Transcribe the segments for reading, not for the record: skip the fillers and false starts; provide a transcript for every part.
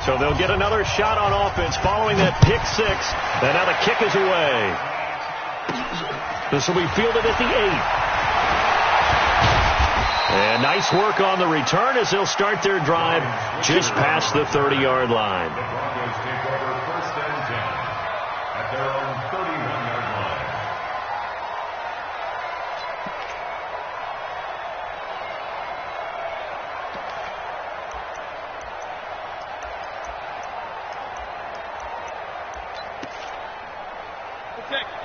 So they'll get another shot on offense following that pick six. And now the kick is away. This will be fielded at the 8. And nice work on the return as they'll start their drive just past the 30-yard line.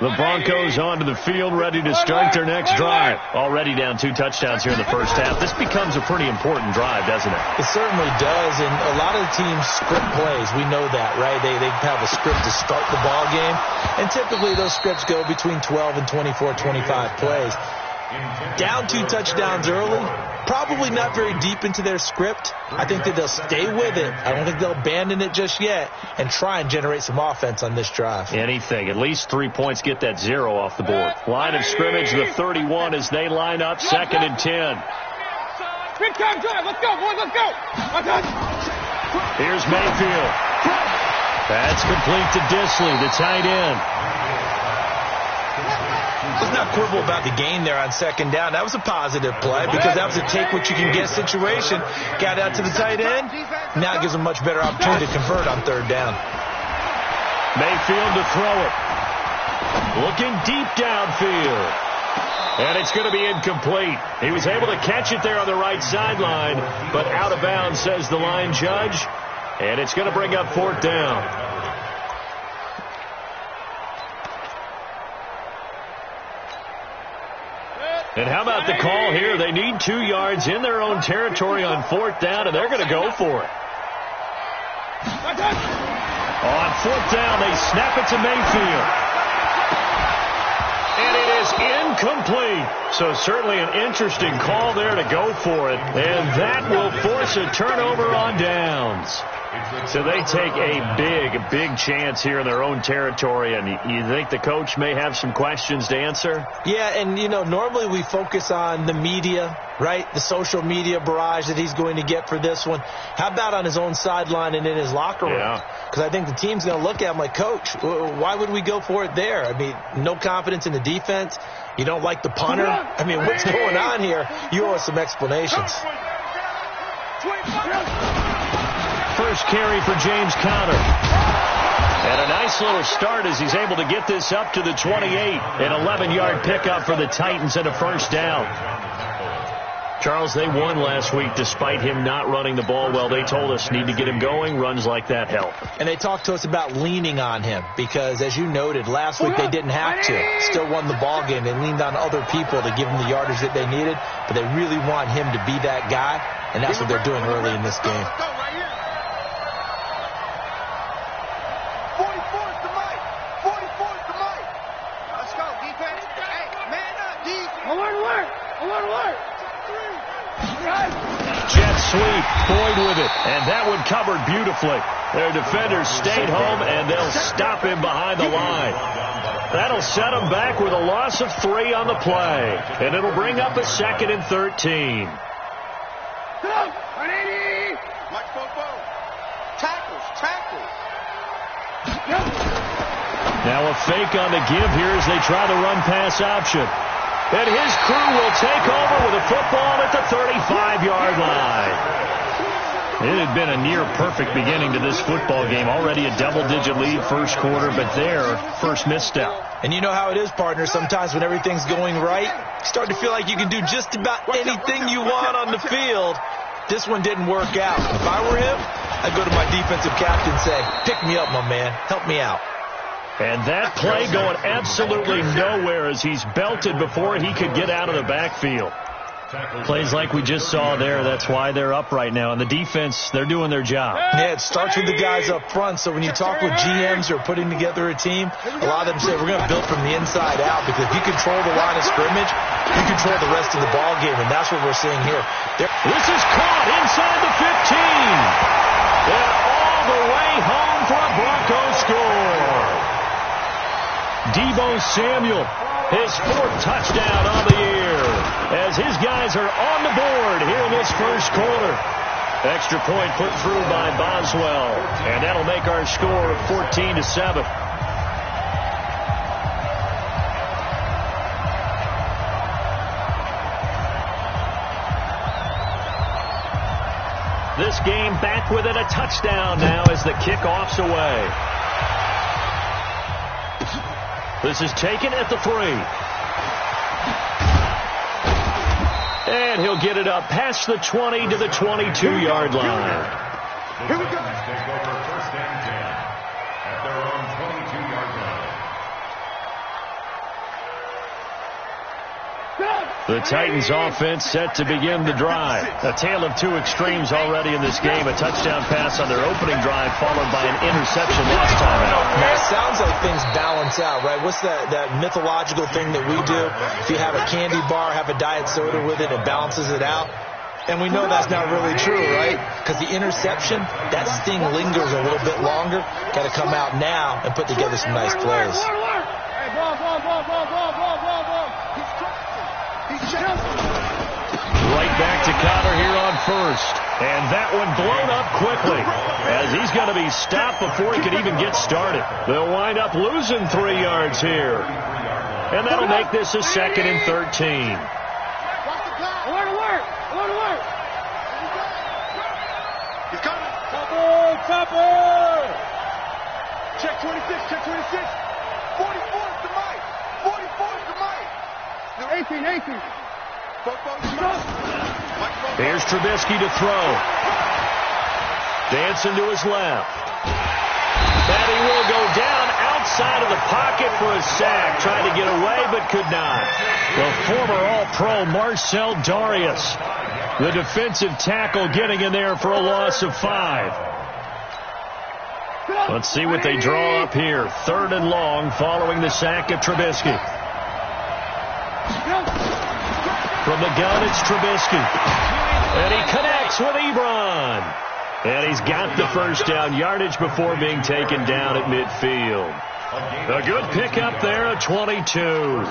The Broncos onto the field, ready to start their next drive. Already down 2 touchdowns here in the first half. This becomes a pretty important drive, doesn't it? It certainly does, and a lot of the teams script plays. We know that, right? They have a script to start the ball game, and typically those scripts go between 12 and 24, 25 plays. Down 2 touchdowns early, probably not very deep into their script. I think that they'll stay with it. I don't think they'll abandon it just yet and try and generate some offense on this drive. Anything. At least 3 points, get that 0 off the board. Line of scrimmage, the 31 as they line up, 2nd and 10. Big time drive. Let's go, boys. Let's go. Here's Mayfield. That's complete to Disley, the tight end. Let's not quibble about the gain there on 2nd down. That was a positive play because that was a take-what-you-can-get situation. Got out to the tight end. Now it gives them a much better opportunity to convert on 3rd down. Mayfield to throw it. Looking deep downfield. And it's going to be incomplete. He was able to catch it there on the right sideline, but out of bounds, says the line judge. And it's going to bring up 4th down. And how about the call here? They need 2 yards in their own territory on 4th down, and they're going to go for it. On 4th down, they snap it to Mayfield. And it is incomplete. So certainly an interesting call there to go for it. And that will force a turnover on downs. So they take a big chance here in their own territory, and you think the coach may have some questions to answer? Yeah, and, you know, normally we focus on the media, right, the social media barrage that he's going to get for this one. How about on his own sideline and in his locker room? Because I think the team's going to look at him like, Coach, why would we go for it there? I mean, no confidence in the defense. You don't like the punter. I mean, what's going on here? You owe us some explanations. First carry for James Conner. And a nice little start as he's able to get this up to the 28. An 11-yard pickup for the Titans and a 1st down. Charles, they won last week despite him not running the ball well. They told us need to get him going. Runs like that help. And they talked to us about leaning on him because, as you noted, last week they didn't have to. Still won the ball game. They leaned on other people to give them the yardage that they needed, but they really want him to be that guy, and that's what they're doing early in this game. Jet sweep, Boyd with it, and that one covered beautifully. Their defenders stayed home, and they'll stop him behind the line. That'll set them back with a loss of 3 on the play, and it'll bring up a 2nd and 13. Now a fake on the give here as they try the run-pass option. And his crew will take over with a football at the 35-yard line. It had been a near-perfect beginning to this football game. Already a double-digit lead first quarter, but their first misstep. And you know how it is, partner. Sometimes when everything's going right, you start to feel like you can do just about anything you want on the field. This one didn't work out. If I were him, I'd go to my defensive captain and say, pick me up, my man. Help me out. And that play going absolutely nowhere as he's belted before he could get out of the backfield. Plays like we just saw there, that's why they're up right now. And the defense, they're doing their job. Yeah, it starts with the guys up front. So when you talk with GMs who are putting together a team, a lot of them say we're going to build from the inside out because if you control the line of scrimmage, you control the rest of the ball game, and that's what we're seeing here. This is caught inside the 15. And all the way home for a Broncos score. Deebo Samuel, his 4th touchdown on the year, as his guys are on the board here in this first quarter. Extra point put through by Boswell. And that'll make our score 14-7. This game back within a touchdown now as the kickoff's away. This is taken at the 3. And he'll get it up past the 20 to the 22-yard line. Here we go. Take over first and 10 at their own 22-yard line. The Titans offense set to begin the drive. A tale of two extremes already in this game. A touchdown pass on their opening drive followed by an interception last time out. Now, it sounds like things balance out, right? What's that mythological thing that we do? If you have a candy bar, have a diet soda with it, it balances it out. And we know that's not really true, right? Because the interception, that sting lingers a little bit longer. Got to come out now and put together some nice plays. Right back to Conner here on first. And that one blown up quickly as he's going to be stopped before he could even get started. They'll wind up losing 3 yards here. And that'll make this a 2nd and 13. He's coming. Chopper! Check 26, check 26. 44 to Mike. 44 to Mike. 18. Here's Trubisky to throw. Dancing to his left. And he will go down outside of the pocket for a sack. Tried to get away but could not. The former All-Pro Marcell Dareus, the defensive tackle, getting in there for a loss of 5. Let's see what they draw up here. 3rd and long following the sack of Trubisky. From the gun, it's Trubisky. And he connects with Ebron. And he's got the first down yardage before being taken down at midfield. A good pickup there at 22.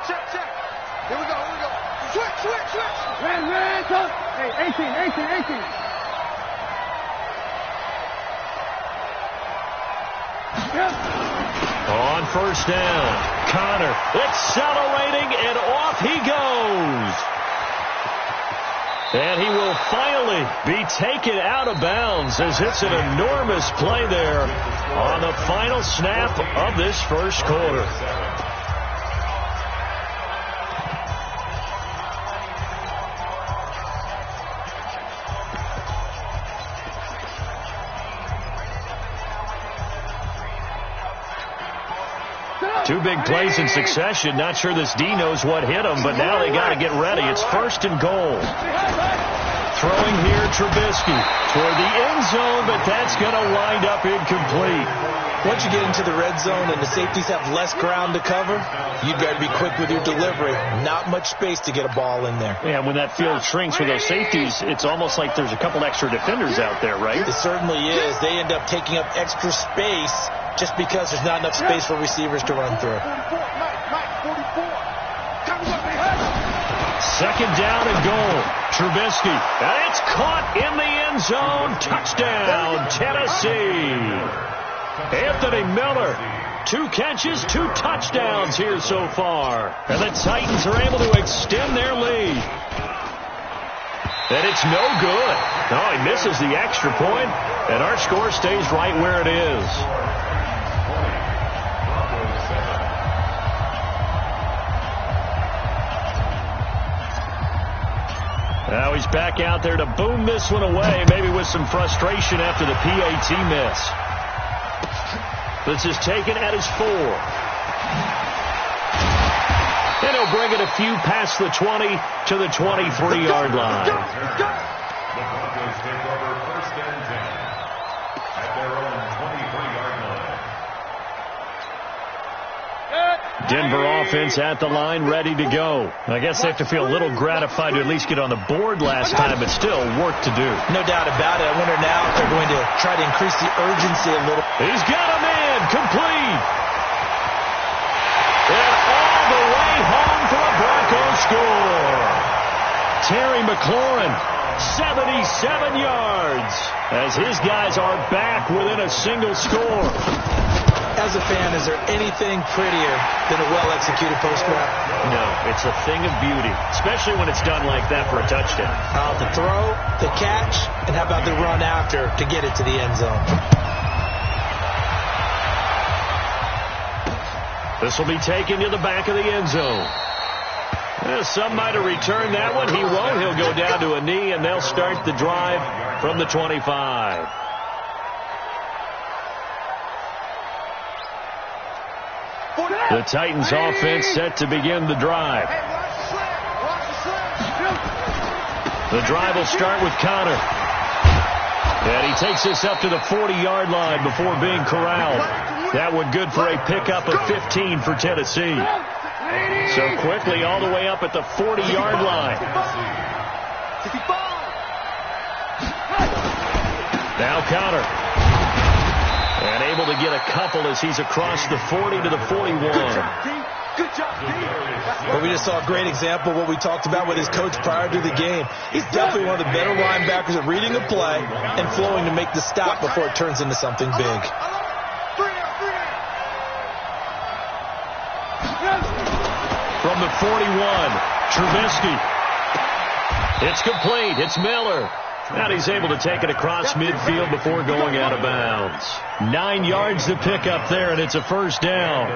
Check. Here we go. Switch. Red, hey, 18. On first down, Conner accelerating, and off he goes. And he will finally be taken out of bounds as it's an enormous play there on the final snap of this first quarter. Two big plays in succession. Not sure this D knows what hit him, but now they got to get ready. It's 1st and goal. Throwing here, Trubisky toward the end zone, but that's going to wind up incomplete. Once you get into the red zone and the safeties have less ground to cover, you better be quick with your delivery. Not much space to get a ball in there. Yeah, when that field shrinks with those safeties, it's almost like there's a couple extra defenders out there, right? It certainly is. They end up taking up extra space just because there's not enough space for receivers to run through. 2nd down and goal. Trubisky. And it's caught in the end zone. Touchdown, Tennessee. Anthony Miller. 2 catches, 2 touchdowns here so far. And the Titans are able to extend their lead. And it's no good. No, he misses the extra point, and our score stays right where it is. Now he's back out there to boom this one away, maybe with some frustration after the PAT miss. This is taken at his 4. And he'll bring it a few past the 20 to the 23-yard line. The Broncos take over 1st and 10 at their own 23-yard line. Denver offense at the line, ready to go. I guess they have to feel a little gratified to at least get on the board last time, but still work to do. No doubt about it. I wonder now if they're going to try to increase the urgency a little. He's got a man complete. McLaurin, 77 yards, as his guys are back within a single score. As a fan, is there anything prettier than a well-executed post route? No, it's a thing of beauty, especially when it's done like that for a touchdown. The throw, the catch, and how about the run after to get it to the end zone? This will be taken to the back of the end zone. Some might have returned that one. He won't. He'll go down to a knee, and they'll start the drive from the 25. The Titans offense set to begin the drive. The drive will start with Conner. And he takes this up to the 40-yard line before being corralled. That one good for a pickup of 15 for Tennessee. So quickly all the way up at the 40-yard line. Now Conner. And able to get a couple as he's across the 40 to the 41. Good job, D. Well, we just saw a great example of what we talked about with his coach prior to the game. He's definitely one of the better linebackers at reading a play and flowing to make the stop before it turns into something big. From the 41, Trubisky. It's complete. It's Miller. And he's able to take it across midfield before going out of bounds. 9 yards to pick up there, and it's a first down.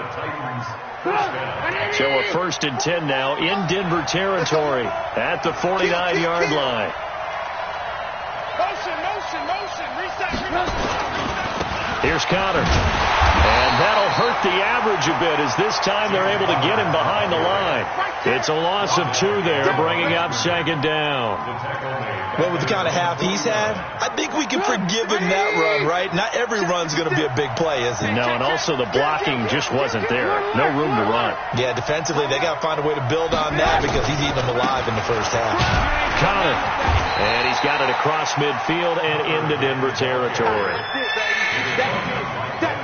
So a 1st and 10 now in Denver territory at the 49-yard line. Here's Conner. And that'll hurt the average a bit as this time they're able to get him behind the line. It's a loss of 2 there, bringing up 2nd down. Well, with the kind of half he's had, I think we can forgive him that run, right? Not every run's going to be a big play, is it? No, and also the blocking just wasn't there. No room to run. Yeah, defensively, they got to find a way to build on that because he's eating them alive in the first half. Conner. And he's got it across midfield and into Denver territory.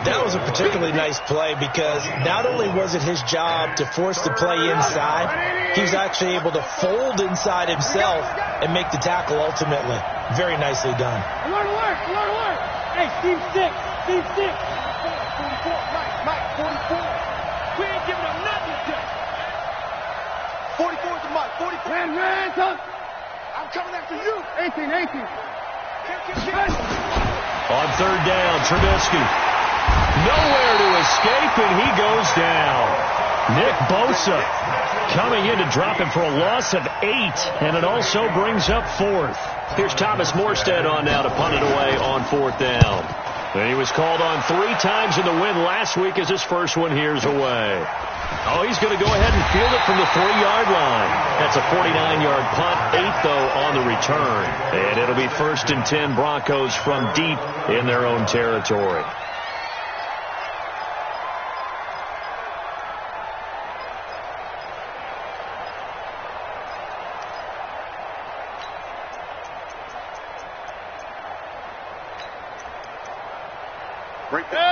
That was a particularly nice play because not only was it his job to force the play inside, he was actually able to fold inside himself and make the tackle ultimately. Very nicely done. Alert, alert, alert, alert. Hey, Steve Stick, Steve Stick. 44, Mike, 44. We ain't giving him nothing today. 44 is the Mike, 44. Hands up. I'm coming after you. 18. On 3rd down, Trubisky. Nowhere to escape, and he goes down. Nick Bosa coming in to drop him for a loss of 8, and it also brings up 4th. Here's Thomas Morstead on now to punt it away on 4th down. And he was called on 3 times in the win last week as his first one here's away. Oh, he's going to go ahead and field it from the 3-yard line. That's a 49-yard punt, 8 though on the return. And it'll be 1st and 10 Broncos from deep in their own territory.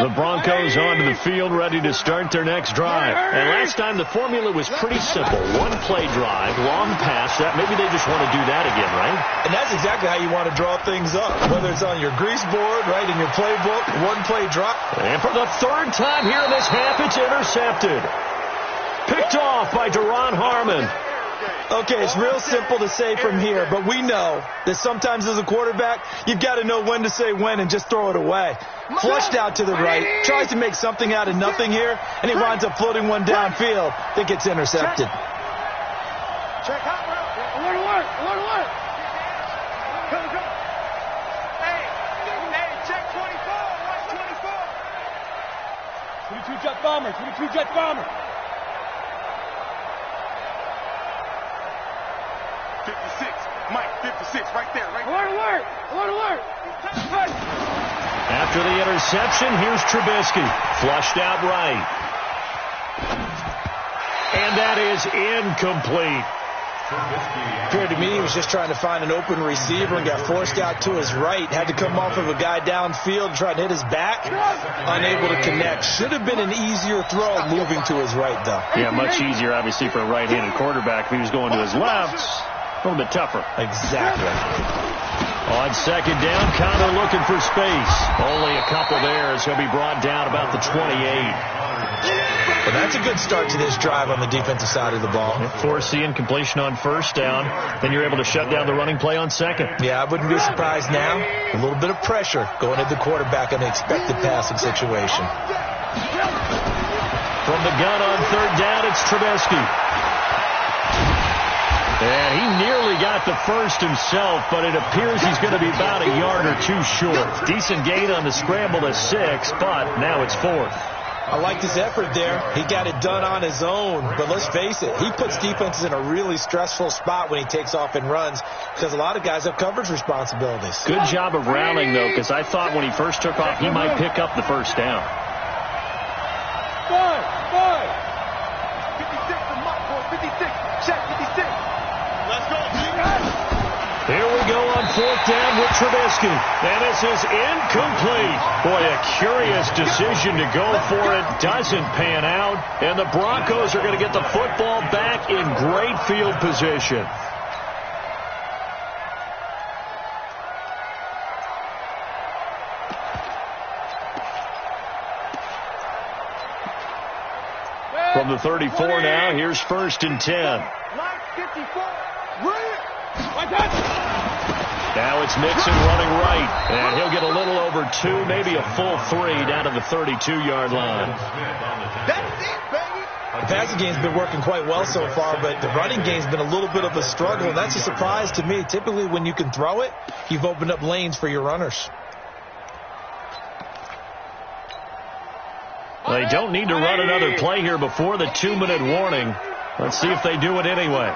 The Broncos onto the field, ready to start their next drive. And last time the formula was pretty simple. 1-play drive, long pass. Maybe they just want to do that again, right? And that's exactly how you want to draw things up. Whether it's on your grease board, right, in your playbook, 1-play drive. And for the 3rd time here in this half, it's intercepted. Picked off by Duron Harmon. Okay, it's real simple to say from here, but we know that sometimes as a quarterback, you've got to know when to say when and just throw it away. Flushed out to the right, tries to make something out of nothing here, and he winds up floating one downfield that gets intercepted. Check out. Alert. Hey, check 24. Watch 24. 22 jet bomber. 56. Mike, 56 right there. Alert. After the interception, here's Trubisky. Flushed out right. And that is incomplete. Appeared to me he was just trying to find an open receiver and got forced out to his right. Had to come off of a guy downfield, trying to hit his back. Unable to connect. Should have been an easier throw moving to his right, though. Yeah, much easier, obviously, for a right-handed quarterback if he was going to his left. A little bit tougher. Exactly. On second down, Conner looking for space. Only a couple there as he'll be brought down about the 28. Well, that's a good start to this drive on the defensive side of the ball. Force the incompletion on first down. Then you're able to shut down the running play on second. Yeah, I wouldn't be surprised now. A little bit of pressure going at the quarterback on the expected passing situation. From the gun on third down, it's Trubisky. And he nearly got the first himself, but it appears he's going to be about a yard or two short. Decent gain on the scramble to 6, but now it's 4th. I like his effort there. He got it done on his own. But let's face it, he puts defenses in a really stressful spot when he takes off and runs because a lot of guys have coverage responsibilities. Good job of rallying, though, because I thought when he first took off, he might pick up the first down. 56, check 56. Let's go, Here we go on fourth down with Trubisky. And this is incomplete. Boy, a curious decision to go for it. Doesn't pan out. And the Broncos are going to get the football back in great field position. From the 34 now, here's 1st and 10. Line 54. Now it's Mixon running right, and he'll get a little over 2, maybe a full 3 down to the 32-yard line. That's it, baby. The passing game's been working quite well so far, but the running game's been a little bit of a struggle, and that's a surprise to me. Typically, when you can throw it, you've opened up lanes for your runners. They don't need to run another play here before the 2-minute warning. Let's see if they do it anyway.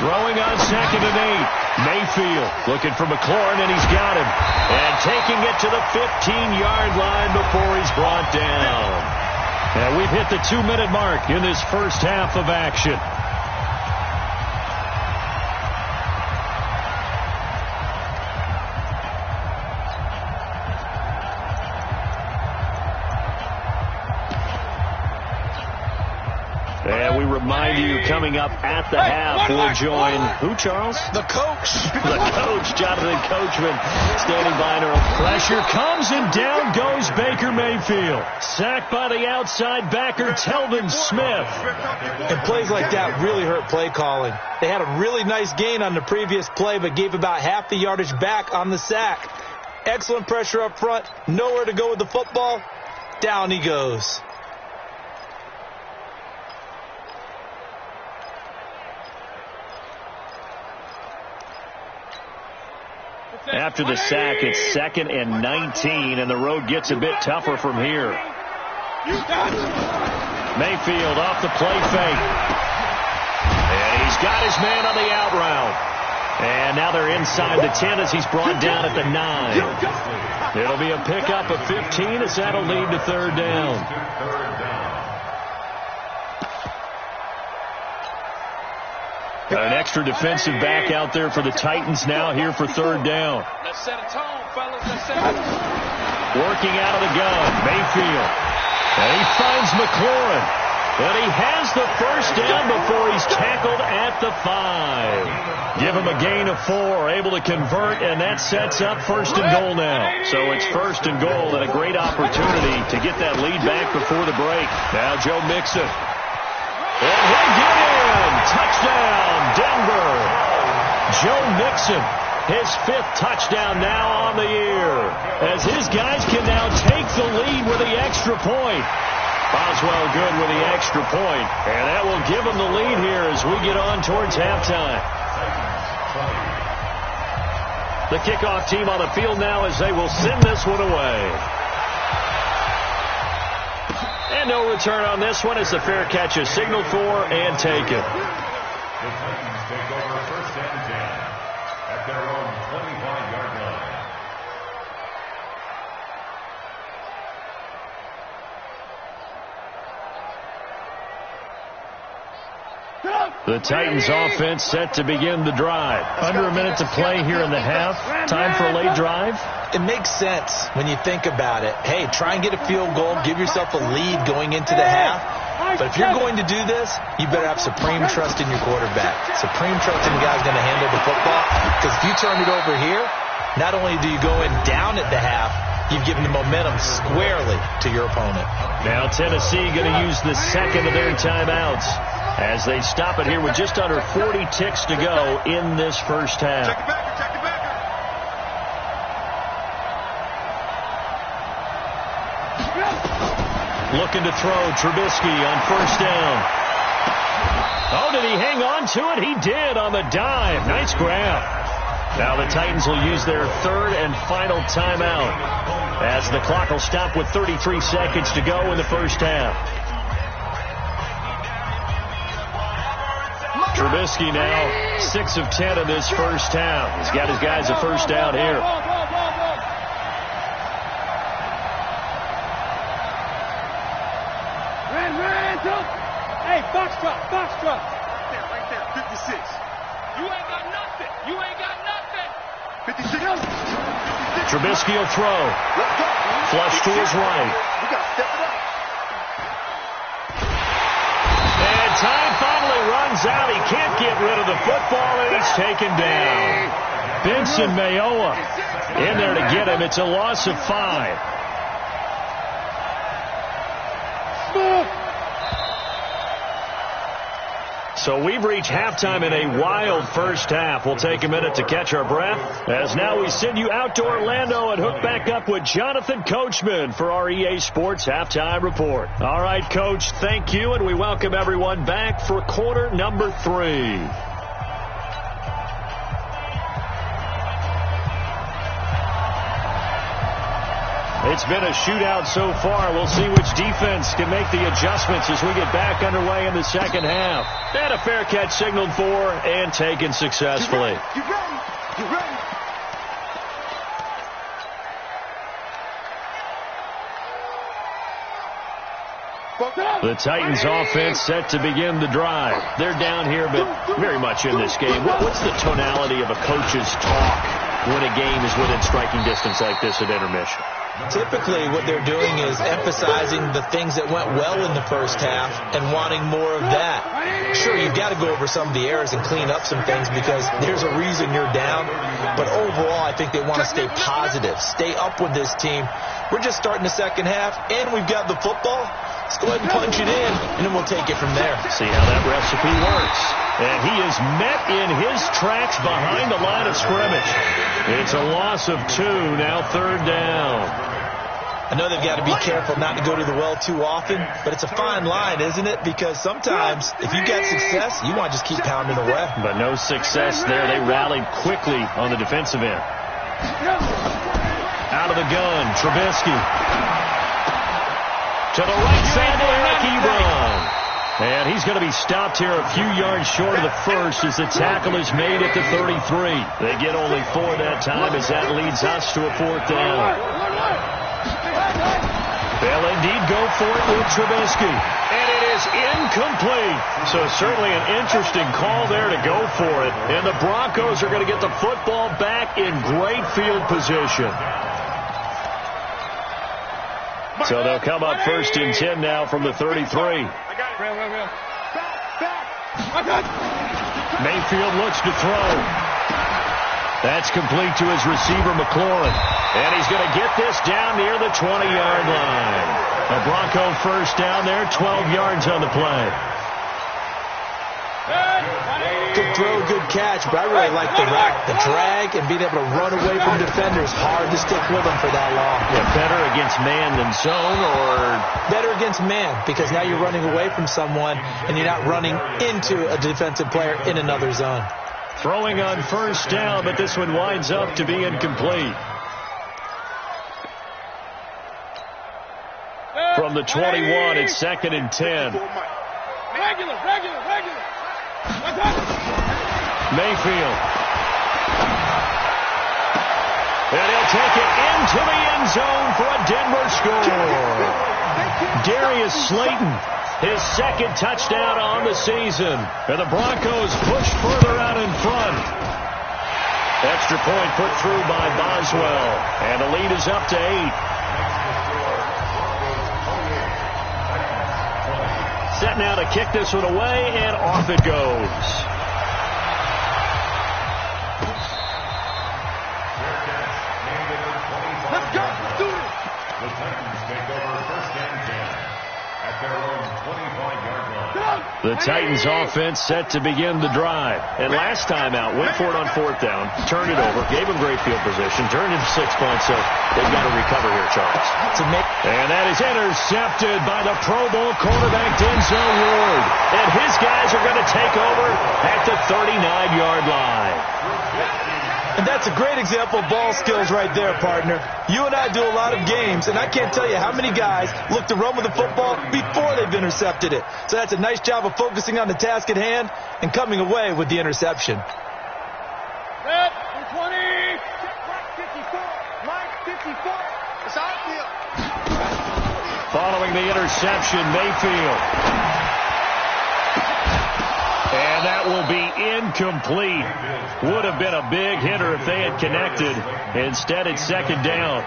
Throwing on 2nd and 8. Mayfield looking for McLaurin, and he's got him. And taking it to the 15-yard line before he's brought down. And we've hit the 2-minute mark in this first half of action. And we remind you, coming up at the half, we'll join who, Charles? The coach. The coach, Jonathan Coachman, standing by. Pressure comes, and down goes Baker Mayfield. Sacked by the outside backer, Telvin Smith. And plays like that really hurt play calling. They had a really nice gain on the previous play, but gave about half the yardage back on the sack. Excellent pressure up front. Nowhere to go with the football. Down he goes. After the sack, it's 2nd and 19, and the road gets a bit tougher from here. Mayfield off the play fake. And he's got his man on the out route. And now they're inside the 10 as he's brought down at the 9. It'll be a pickup of 15 as that'll lead to 3rd down. Got an extra defensive back out there for the Titans now here for 3rd down. Let's set a tone, fellas. Let's set a tone. Working out of the gun, Mayfield. And he finds McLaurin. And he has the first down before he's tackled at the 5. Give him a gain of 4, able to convert, and that sets up 1st and goal now. So it's 1st and goal, and a great opportunity to get that lead back before the break. Now Joe Mixon. And he'll get in. Touchdown, Denver. Joe Mixon, his 5th touchdown now on the year, as his guys can now take the lead with the extra point. Boswell good with the extra point, and that will give him the lead here as we get on towards halftime. The kickoff team on the field now as they will send this one away. And no return on this one as the fair catch is signaled for and taken. The Titans take over 1st and 10 at their own 25-yard line. The Titans offense set to begin the drive. Under a minute to play here in the half. Time for a late drive. It makes sense when you think about it. Hey, try and get a field goal. Give yourself a lead going into the half. But if you're going to do this, you better have supreme trust in your quarterback. Supreme trust in the guy's going to handle the football. Because if you turn it over here, not only do you go in down at the half, you've given the momentum squarely to your opponent. Now Tennessee going to use the second of their timeouts as they stop it here with just under 40 ticks to go in this first half. Check it back. Looking to throw, Trubisky on first down. Oh, did he hang on to it? He did on the dive. Nice grab. Now the Titans will use their third and final timeout as the clock will stop with 33 seconds to go in the first half. Trubisky now 6 of 10 in this first half. He's got his guys a first down here. Hey, box truck. Right there, 56. You ain't got nothing. 56. Trubisky will throw. Flush to his right. We got to step it up. And time finally runs out. He can't get rid of the football, and it's taken down. Benson Mayowa in there to get him. It's a loss of 5. So we've reached halftime in a wild first half. We'll take a minute to catch our breath as now we send you out to Orlando and hook back up with Jonathan Coachman for our EA Sports Halftime Report. All right, Coach, thank you, and we welcome everyone back for quarter number 3. It's been a shootout so far. We'll see which defense can make the adjustments as we get back underway in the second half. And a fair catch signaled for and taken successfully. You ready? The Titans offense set to begin the drive. They're down here, but very much in this game. What's the tonality of a coach's talk when a game is within striking distance like this at intermission? Typically, what they're doing is emphasizing the things that went well in the first half and wanting more of that. Sure, you've got to go over some of the errors and clean up some things because there's a reason you're down. But overall, I think they want to stay positive, stay up with this team. We're just starting the second half, and we've got the football. Let's go ahead and punch it in, and then we'll take it from there. See how that recipe works. And he is met in his tracks behind the line of scrimmage. It's a loss of 2, now third down. I know they've got to be careful not to go to the well too often, but it's a fine line, isn't it? Because sometimes, if you got success, you want to just keep pounding away. But no success there. They rallied quickly on the defensive end. Out of the gun, Trubisky. To the right side to Eric Ebron. And he's going to be stopped here a few yards short of the first as the tackle is made at the 33. They get only 4 that time as that leads us to a 4th down. They'll indeed go for it with Trubisky. And it is incomplete. So certainly an interesting call there to go for it. And the Broncos are going to get the football back in great field position. So they'll come up 1st and 10 now from the 33. Mayfield looks to throw. That's complete to his receiver, McLaurin. And he's going to get this down near the 20-yard line. A Bronco first down there, 12 yards on the play. Good throw, good catch, but I really like the drag, and being able to run away from defenders. Hard to stick with them for that long. Yeah, better against man than zone, or? Better against man, because now you're running away from someone, and you're not running into a defensive player in another zone. Throwing on first down, but this one winds up to be incomplete. From the 21, it's 2nd and 10. Regular. Mayfield. And he'll take it into the end zone for a Denver score. Darius Slayton His second touchdown on the season. And the Broncos push further out in front. Extra point put through by Boswell. And the lead is up to 8. Set now to kick this one away, and off it goes. Let's go. Do it. The Titans take over first and 10 at their own 25-yard line. The Titans offense set to begin the drive. And last time out, went for it on fourth down, turned it over, gave them great field position, turned into 6 points, so they've got to recover here, Charles. And that is intercepted by the Pro Bowl quarterback, Denzel Ward. And his guys are going to take over at the 39-yard line. And that's a great example of ball skills right there, partner. You and I do a lot of games, and I can't tell you how many guys look to run with the football before they've intercepted it. So that's a nice job of focusing on the task at hand and coming away with the interception. Red, 20. Mike 54. Mike 54. It's outfield. Following the interception, Mayfield. And that will be incomplete. Would have been a big hitter if they had connected. Instead, it's second down.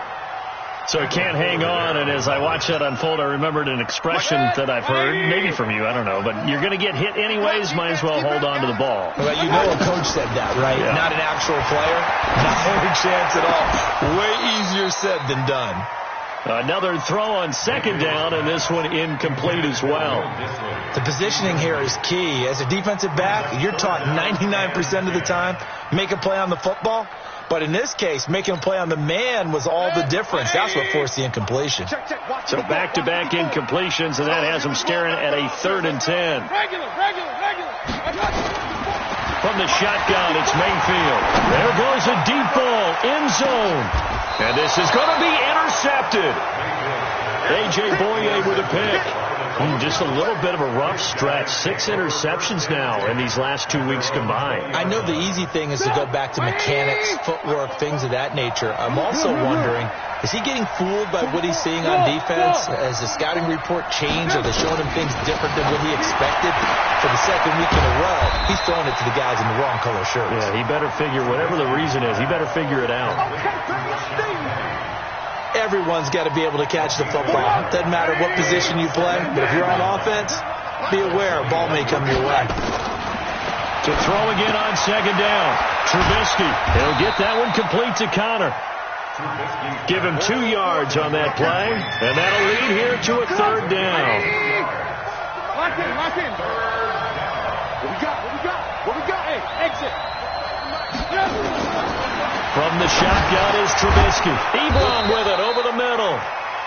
So it can't hang on. And as I watch that unfold, I remembered an expression that I've heard, maybe from you, I don't know. But you're going to get hit anyways, might as well hold on to the ball. Well, you know a coach said that, right? Yeah. Not an actual player. Not any chance at all. Way easier said than done. Another throw on second down, and this one incomplete as well. The positioning here is key. As a defensive back, you're taught 99% of the time, make a play on the football. But in this case, making a play on the man was all the difference. That's what forced the incompletion. So back-to-back incompletions, and that has them staring at a 3rd and 10. Regular. From the shotgun, it's Mayfield. There goes a deep ball, end zone. And this is going to be intercepted. A.J. Boye with a pick. Just a little bit of a rough stretch. 6 interceptions now in these last 2 weeks combined. I know the easy thing is to go back to mechanics, footwork, things of that nature. I'm also wondering, is he getting fooled by what he's seeing on defense? Has the scouting report changed? Are they showing him things different than what he expected? For the second week in a row, he's throwing it to the guys in the wrong color shirts. Yeah, he better figure, whatever the reason is, he better figure it out. Everyone's got to be able to catch the football. Doesn't matter what position you play, but if you're on offense, be aware a ball may come your way. To throw again on second down. Trubisky. He'll get that one complete to Connor. Give him 2 yards on that play, and that'll lead here to a 3rd down. Lock in. What we got? Hey, exit. From the shotgun is Trubisky. Ebron with it over the middle.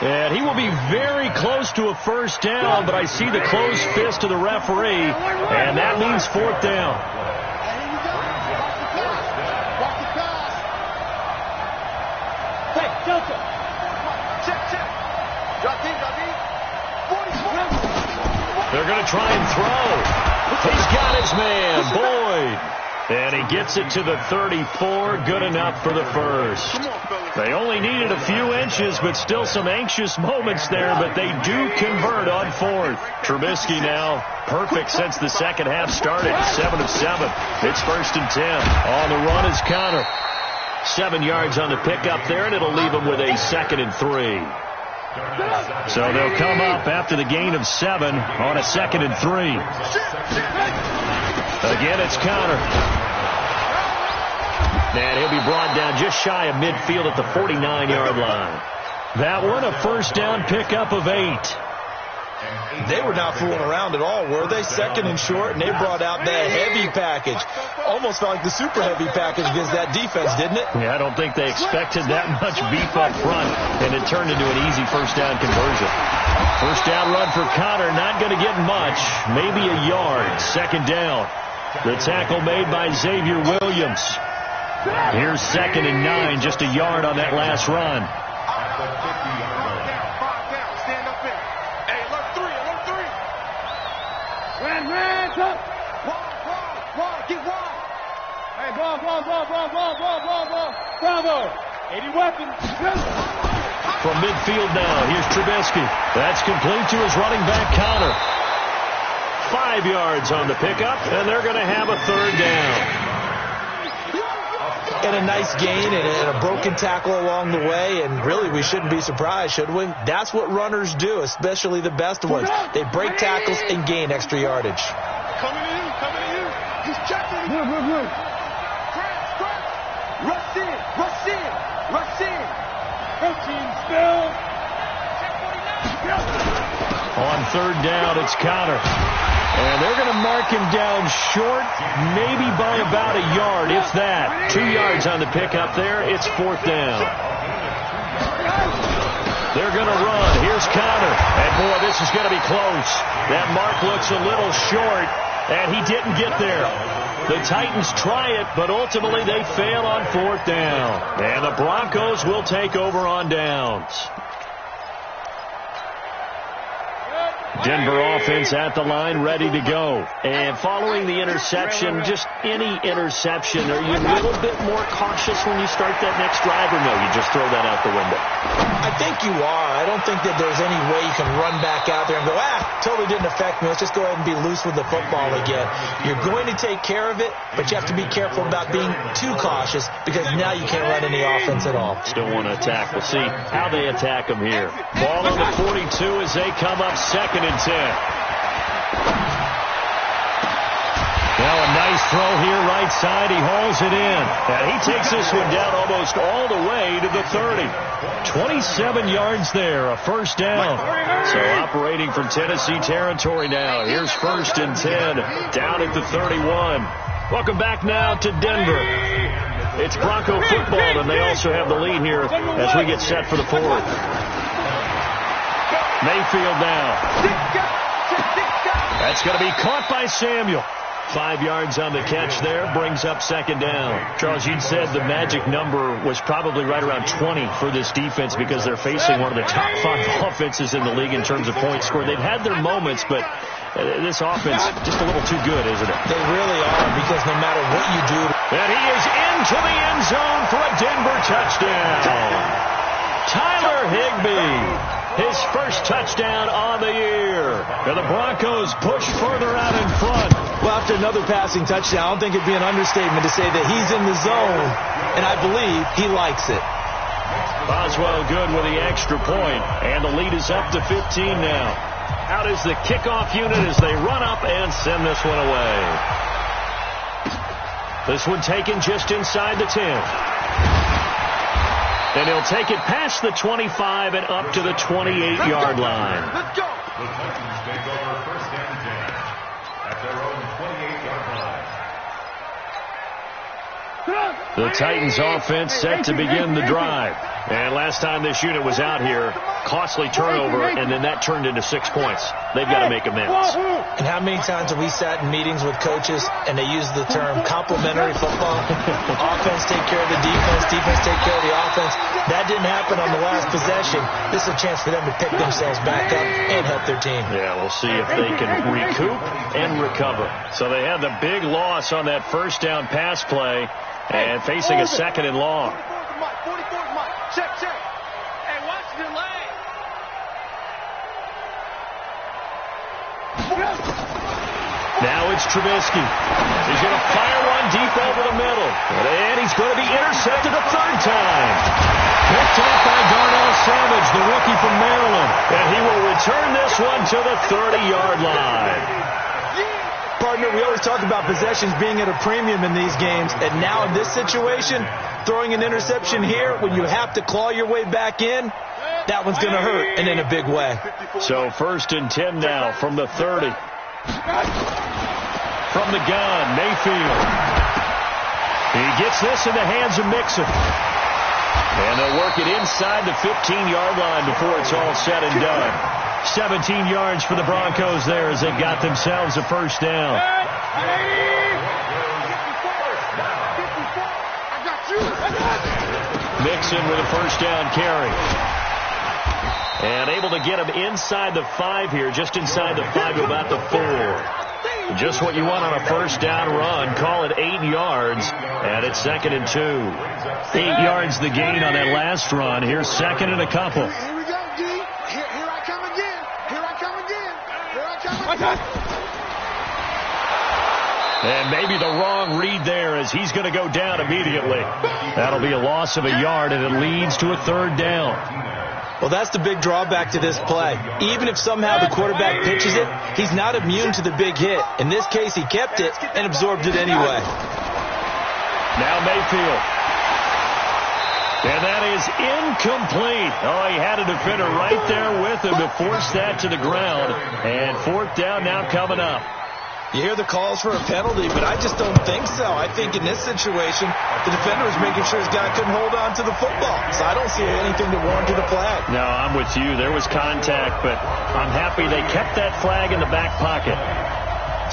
And he will be very close to a 1st down, but I see the closed fist of the referee, and that means 4th down. Hey, Delta. Check. Drop in. 44. They're going to try and throw. He's got his man, Boyd. And he gets it to the 34, good enough for the first. They only needed a few inches, but still some anxious moments there, but they do convert on 4th. Trubisky now, perfect since the second half started, 7 of 7. It's 1st and 10. On the run is Connor. 7 yards on the pickup there, and it'll leave him with a 2nd and 3. So they'll come up after the gain of 7 on a 2nd and 3. Again, it's Connor. And he'll be brought down just shy of midfield at the 49-yard line. That one, a 1st down pickup of 8. They were not fooling around at all, were they? 2nd and short, and they brought out that heavy package. Almost felt like the super heavy package against that defense, didn't it? Yeah, I don't think they expected that much beef up front, and it turned into an easy 1st down conversion. 1st down run for Connor, not going to get much, maybe a yard. 2nd down. The tackle made by Xavier Williams. Here's 2nd and 9, just a yard on that last run. Stand up in. Hey, alert 3. Ran, come. Wide, get wide. Hey, ball. Bravo. 80 weapons. From midfield now, here's Trubisky. That's complete to his running back, Connor. 5 yards on the pickup, and they're going to have a third down. And a nice gain and a broken tackle along the way, and really we shouldn't be surprised, should we? That's what runners do, especially the best ones. They break tackles and gain extra yardage. Coming to you. He's checking. Move. Rush in. Coaching still. On third down, it's Conner. And they're going to mark him down short, maybe by about a yard, if that. 2 yards on the pickup there. It's fourth down. They're going to run. Here's Conner. And, boy, this is going to be close. That mark looks a little short, and he didn't get there. The Titans try it, but ultimately they fail on fourth down. And the Broncos will take over on downs. Denver offense at the line, ready to go. And following the interception, just any interception, are you a little bit more cautious when you start that next drive, or no, you just throw that out the window? I think you are. I don't think that there's any way you can run back out there and go, totally didn't affect me. Let's just go ahead and be loose with the football again. You're going to take care of it, but you have to be careful about being too cautious because now you can't run any offense at all. Still want to attack. We'll see how they attack them here. Ball on the 42 as they come up second and 10. Now a nice throw here right side. He hauls it in. And he takes this one down almost all the way to the 30. 27 yards there, a first down. So operating from Tennessee territory now. Here's first and 10 down at the 31. Welcome back now to Denver. It's Bronco football, and they also have the lead here as we get set for the fourth. Mayfield now. That's going to be caught by Samuel. 5 yards on the catch there, brings up second down. Charles, you'd said the magic number was probably right around 20 for this defense because they're facing one of the top 5 offenses in the league in terms of points scored. They've had their moments, but this offense just a little too good, isn't it? They really are, because no matter what you do. And he is into the end zone for a Denver touchdown. Tyler Higbee. His first touchdown on the year. And the Broncos push further out in front. Well, after another passing touchdown, I don't think it'd be an understatement to say that he's in the zone, and I believe he likes it. Boswell good with the extra point, and the lead is up to 15 now. Out is the kickoff unit as they run up and send this one away. This one taken just inside the 10. And he'll take it past the 25 and up to the 28-yard line. Let's go. The Titans take over first and 10 at their own 28-yard line. The Titans offense set to begin the drive. And last time this unit was out here, costly turnover, and then that turned into 6 points. They've got to make amends. And how many times have we sat in meetings with coaches and they use the term complementary football? Offense take care of the defense take care of the offense. That didn't happen on the last possession. This is a chance for them to pick themselves back up and help their team. Yeah, we'll see if they can recoup and recover. So they had the big loss on that first down pass play and facing a second and long. 44's Mike. Check. Hey, watch the leg. Now it's Trubisky. He's going to fire one deep over the middle. And he's going to be intercepted a third time. Picked off by Darnell Savage, the rookie from Maryland. And he will return this one to the 30-yard line. Partner, we always talk about possessions being at a premium in these games. And now in this situation, throwing an interception here when you have to claw your way back in, that one's going to hurt, and in a big way. So first and 10 now from the 30. From the gun, Mayfield. He gets this in the hands of Mixon. And they'll work it inside the 15-yard line before it's all said and done. 17 yards for the Broncos there as they got themselves a first down. Mixon with a first down carry. And able to get him inside the 5 here, just inside the 5 to about the 4. Just what you want on a first down run. Call it 8 yards, and it's second and 2. 8 yards the gain on that last run. Here's second and a couple. Here we go, D. Here I come again. Here I come again. And maybe the wrong read there as he's going to go down immediately. That'll be a loss of a yard, and it leads to a third down. Well, that's the big drawback to this play. Even if somehow the quarterback pitches it, he's not immune to the big hit. In this case, he kept it and absorbed it anyway. Now Mayfield. And that is incomplete. Oh, he had a defender right there with him to force that to the ground. And fourth down now coming up. You hear the calls for a penalty, but I just don't think so. I think in this situation, the defender was making sure his guy couldn't hold on to the football. So I don't see anything that warranted a flag. No, I'm with you. There was contact, but I'm happy they kept that flag in the back pocket.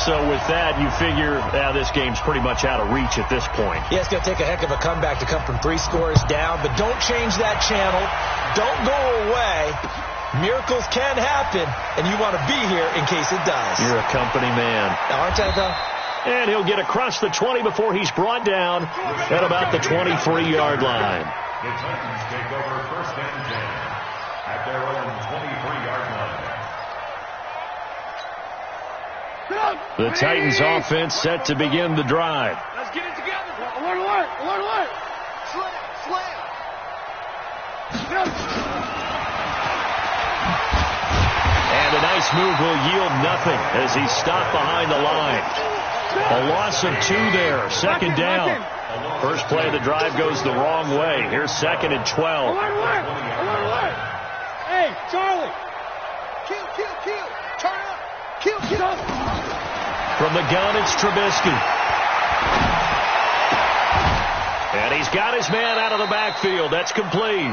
So with that, you figure this game's pretty much out of reach at this point. Yeah, it's going to take a heck of a comeback to come from 3 scores down, but don't change that channel. Don't go away. Miracles can happen, and you want to be here in case it does. You're a company man. Aren't I, though? And he'll get across the 20 before he's brought down at about the 23-yard line. The Titans take over first and 10 at their own 23-yard line. The Titans offense set to begin the drive. Let's get it together. Alert, alert, alert, alert. Slam. And a nice move will yield nothing as he's stopped behind the line. A loss of 2 there, second down. First play of the drive goes the wrong way. Here's second and 12. Alert, alert, alert, alert. Hey, Charlie. Kill. Turn up. Kill. From the gun, it's Trubisky. And he's got his man out of the backfield. That's complete.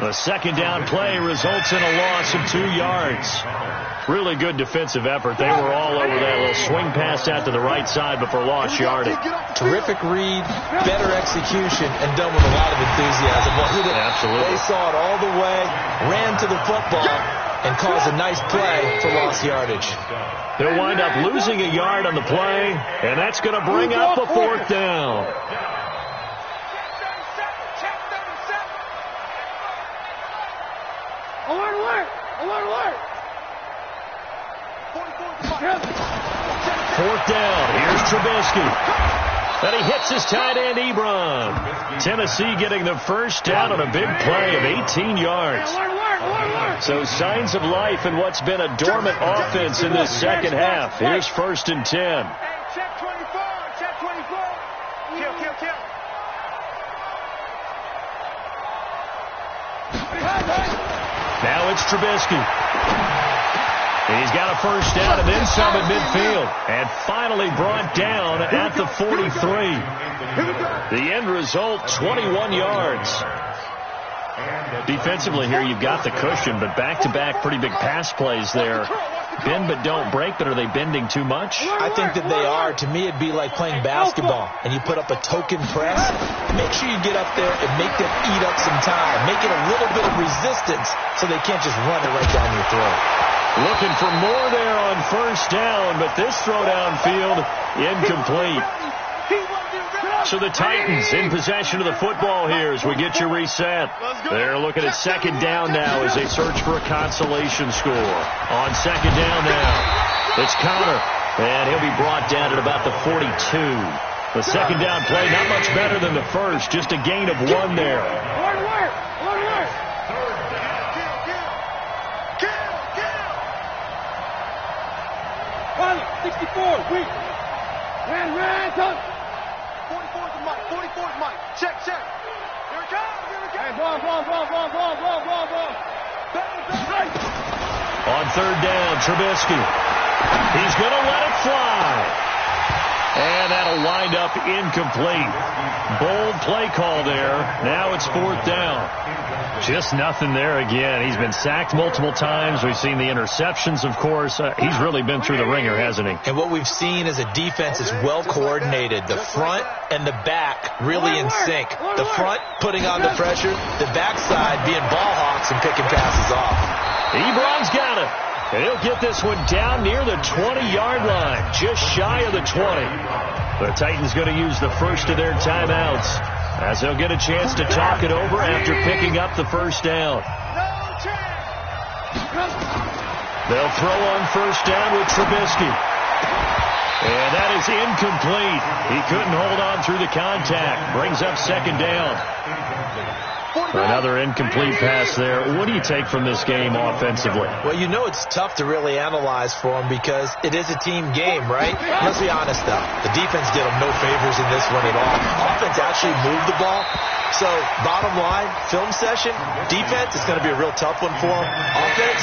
The second down play results in a loss of 2 yards. Really good defensive effort. They were all over that little swing pass out to the right side before lost yardage. Terrific read, better execution, and done with a lot of enthusiasm. Absolutely. They saw it all the way, ran to the football, and caused a nice play for lost yardage. They'll wind up losing a yard on the play, and that's going to bring up a fourth down. Alert. Fourth down. Here's Trubisky. And he hits his tight end, Ebron. Tennessee getting the first down on a big play of 18 yards. So signs of life in what's been a dormant offense in this second half. Here's first and 10. Check 24. Kill. Now it's Trubisky. He's got a first down and then some at midfield. And finally brought down at the 43. The end result, 21 yards. Defensively here, you've got the cushion, but back-to-back pretty big pass plays there. Bend but don't break, but are they bending too much? I think that they are. To me, it'd be like playing basketball, and you put up a token press. Make sure you get up there and make them eat up some time. Make it a little bit of resistance so they can't just run it right down your throat. Looking for more there on first down, but this throw downfield incomplete. So the Titans in possession of the football here as we get you reset. They're looking at second down now as they search for a consolation score. On second down now, it's Conner, and he'll be brought down at about the 42. The second down play, not much better than the first, just a gain of 1 there. Ronnie, 64, weak. Ran, touch. 44's Mike. Check. Here it comes. Hey, ball. On third down, Trubisky. He's going to let it fly. And that'll wind up incomplete. Bold play call there. Now it's fourth down. Just nothing there again. He's been sacked multiple times. We've seen the interceptions, of course. He's really been through the ringer, hasn't he? And what we've seen is a defense is well coordinated. The front and the back really in sync. The front putting on the pressure. The backside being ball hawks and picking passes off. Ebron's got it. And he'll get this one down near the 20-yard line, just shy of the 20. The Titans going to use the first of their timeouts as they'll get a chance to talk it over after picking up the first down. They'll throw on first down with Trubisky. And that is incomplete. He couldn't hold on through the contact. Brings up second down. Another incomplete pass there. What do you take from this game offensively? Well, you know it's tough to really analyze for them because it is a team game, right? Let's be honest, though. The defense did them no favors in this one at all. Offense actually moved the ball. So, bottom line, film session, defense is going to be a real tough one for them. Offense,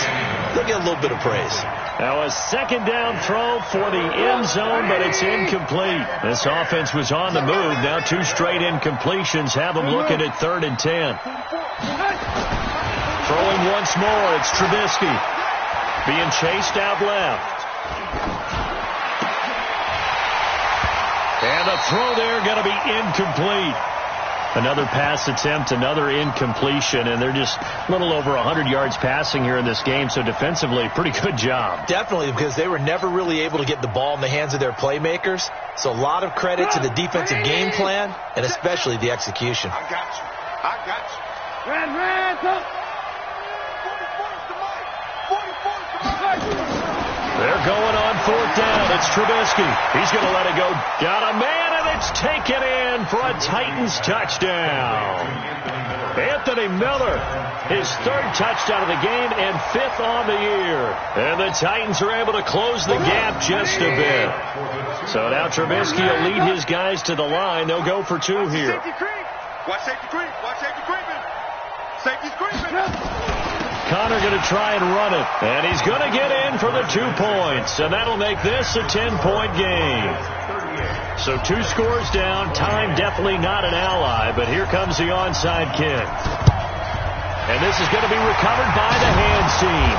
they'll get a little bit of praise. Now a second down throw for the end zone, but it's incomplete. This offense was on the move. Now 2 straight incompletions have them looking at 3rd and 10. Throwing once more, it's Trubisky. Being chased out left. And the throw there going to be incomplete. Another pass attempt, another incompletion, and they're just a little over 100 yards passing here in this game, so defensively, pretty good job. Definitely, because they were never really able to get the ball in the hands of their playmakers, so a lot of credit to the defensive game plan, and especially the execution. I got you. I got you. Ran, up. 44's the mic. They're going on 4th down. It's Trubisky. He's going to let it go. Got a man, and it's taken in for a Titans touchdown. Anthony Miller, his 3rd touchdown of the game and 5th on the year. And the Titans are able to close the gap just a bit. So now Trubisky will lead his guys to the line. They'll go for 2 here. Watch safety creep. Watch safety creeping. Safety's creeping. Connor going to try and run it. And he's going to get in for the 2 points. And that'll make this a 10-point game. So 2 scores down. Time definitely not an ally. But here comes the onside kick. And this is going to be recovered by the hands team.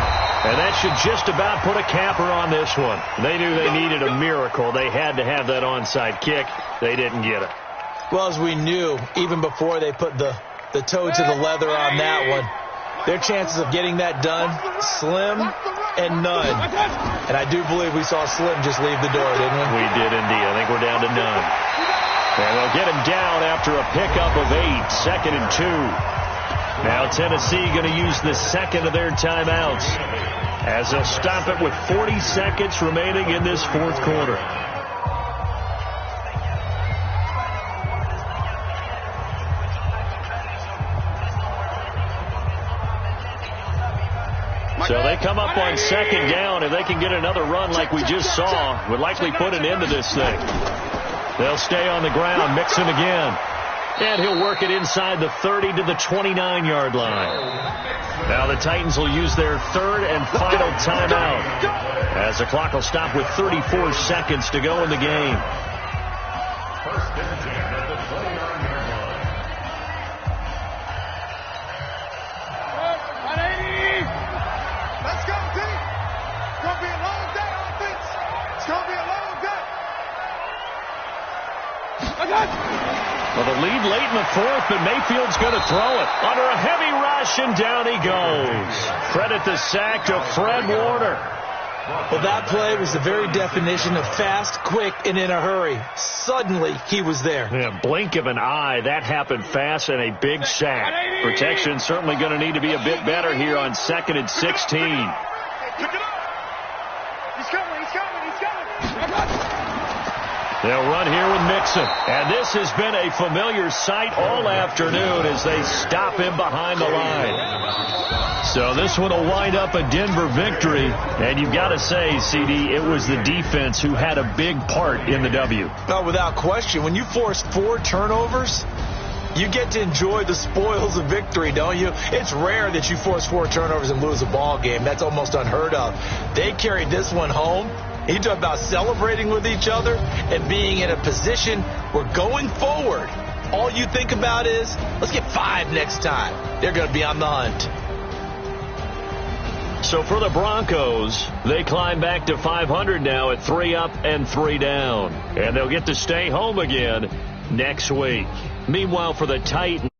And that should just about put a capper on this one. They knew they needed a miracle. They had to have that onside kick. They didn't get it. Well, as we knew, even before they put the toe to the leather on that one, their chances of getting that done, slim and none. And I do believe we saw Slim just leave the door, didn't we? We did indeed. I think we're down to none. And they'll get him down after a pickup of 8, 2nd and 2. Now Tennessee going to use the second of their timeouts as they'll stop it with 40 seconds remaining in this 4th quarter. So they come up on 2nd down. If they can get another run like we just saw, would likely put an end to this thing. They'll stay on the ground, Mixon again. And he'll work it inside the 30 to the 29-yard line. Now the Titans will use their 3rd and final timeout as the clock will stop with 34 seconds to go in the game. First and 10 at the 29-yard line. Let's go, team. It's going to be a long day, offense. It's going to be a long day. I got it. Well, the lead late in the 4th, but Mayfield's going to throw it. Under a heavy rush, and down he goes. Credit the sack to Fred Warner. Well, that play was the very definition of fast, quick, and in a hurry. Suddenly, he was there. Yeah, blink of an eye. That happened fast and a big sack. Protection certainly going to need to be a bit better here on 2nd and 16. Pick it up. He's coming. He's coming. He's coming. They'll run here with Mixon. And this has been a familiar sight all afternoon as they stop him behind the line. So this one will wind up a Denver victory. And you've got to say, CD, it was the defense who had a big part in the W. No, without question. When you force 4 turnovers, you get to enjoy the spoils of victory, don't you? It's rare that you force 4 turnovers and lose a ball game. That's almost unheard of. They carried this one home. You talk about celebrating with each other and being in a position where going forward, all you think about is, let's get 5 next time. They're going to be on the hunt. So for the Broncos, they climb back to 500 now at 3 up and 3 down. And they'll get to stay home again next week. Meanwhile, for the Titans,